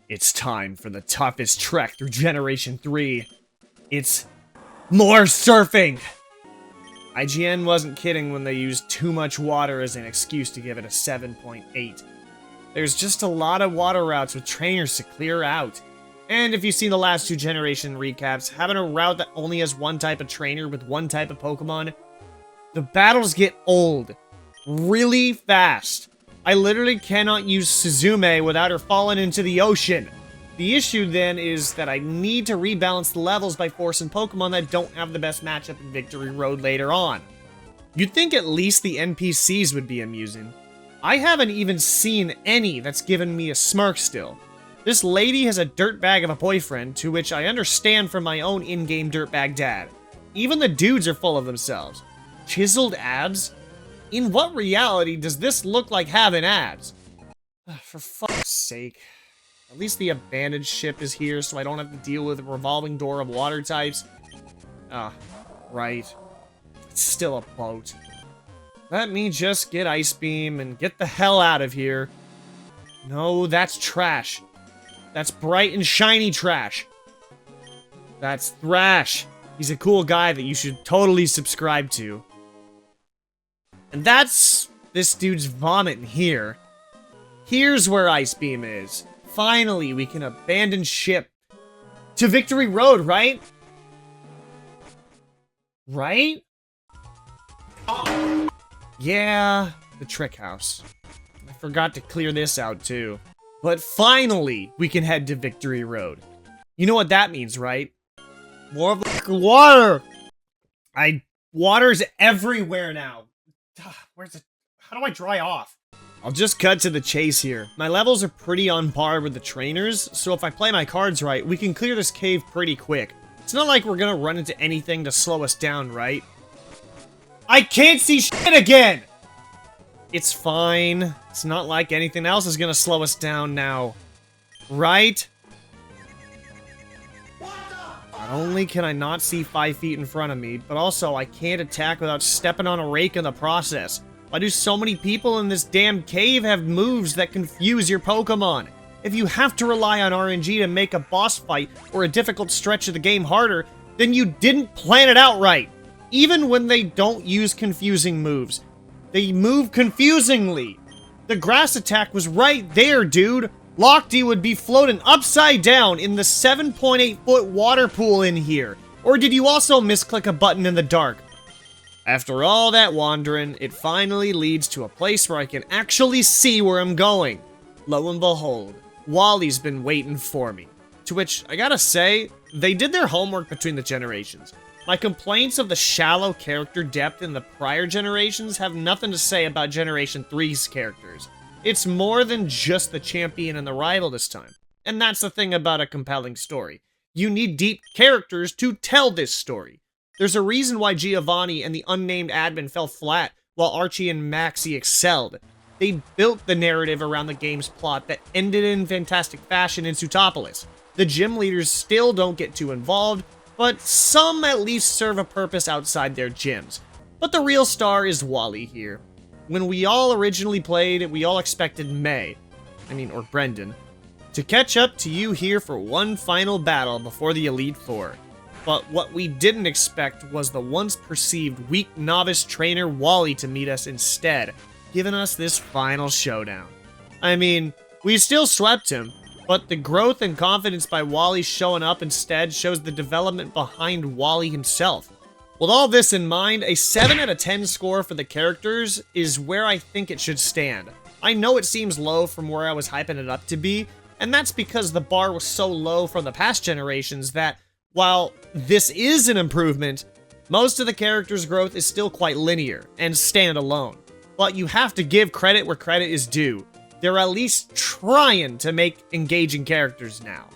It's time for the toughest trek through Generation 3. It's more surfing! IGN wasn't kidding when they used too much water as an excuse to give it a 7.8. There's just a lot of water routes with trainers to clear out. And if you've seen the last two generation recaps, having a route that only has one type of trainer with one type of Pokemon, the battles get old really fast. I literally cannot use Suzume without her falling into the ocean. The issue then is that I need to rebalance the levels by forcing Pokemon that don't have the best matchup in Victory Road later on. You'd think at least the NPCs would be amusing. I haven't even seen any that's given me a smirk still. This lady has a dirtbag of a boyfriend, to which I understand from my own in-game dirtbag dad. Even the dudes are full of themselves. Chiseled abs? In what reality does this look like having abs? For fuck's sake. At least the abandoned ship is here, so I don't have to deal with a revolving door of water types. Right. It's still a boat. Let me just get Ice Beam and get the hell out of here. No, that's trash. That's bright and shiny trash. That's Thrash. He's a cool guy that you should totally subscribe to. And that's this dude's vomit in here. Here's where Ice Beam is. Finally, we can abandon ship to Victory Road, right? Right? Yeah, the trick house. I forgot to clear this out too. But finally, we can head to Victory Road. You know what that means, right? More of the water! Water's everywhere now. How do I dry off? I'll just cut to the chase here. My levels are pretty on par with the trainers, so if I play my cards right, we can clear this cave pretty quick. It's not like we're gonna run into anything to slow us down, right? I can't see shit again! It's fine. It's not like anything else is gonna slow us down now. Right? Not only can I not see 5 feet in front of me, but also I can't attack without stepping on a rake in the process. Why do so many people in this damn cave have moves that confuse your Pokemon? If you have to rely on RNG to make a boss fight or a difficult stretch of the game harder, then you didn't plan it out right. Even when they don't use confusing moves, they move confusingly. The grass attack was right there, dude. Lochte would be floating upside down in the 7.8-foot water pool in here. Or did you also misclick a button in the dark? After all that wandering, it finally leads to a place where I can actually see where I'm going. Lo and behold, Wally's been waiting for me. To which, I gotta say, they did their homework between the generations. My complaints of the shallow character depth in the prior generations have nothing to say about Generation 3's characters. It's more than just the champion and the rival this time. And that's the thing about a compelling story. You need deep characters to tell this story. There's a reason why Giovanni and the unnamed admin fell flat, while Archie and Maxie excelled. They built the narrative around the game's plot that ended in fantastic fashion in Sutopolis. The gym leaders still don't get too involved, but some at least serve a purpose outside their gyms. But the real star is Wally here. When we all originally played, we all expected May, or Brendan, to catch up to you here for one final battle before the Elite Four. But what we didn't expect was the once perceived weak novice trainer Wally to meet us instead, giving us this final showdown. We still swept him, but the growth and confidence by Wally showing up instead shows the development behind Wally himself. With all this in mind, a 7 out of 10 score for the characters is where I think it should stand. I know it seems low from where I was hyping it up to be, and that's because the bar was so low from the past generations that, while this is an improvement, most of the characters' growth is still quite linear and stand alone. But you have to give credit where credit is due. They're at least trying to make engaging characters now.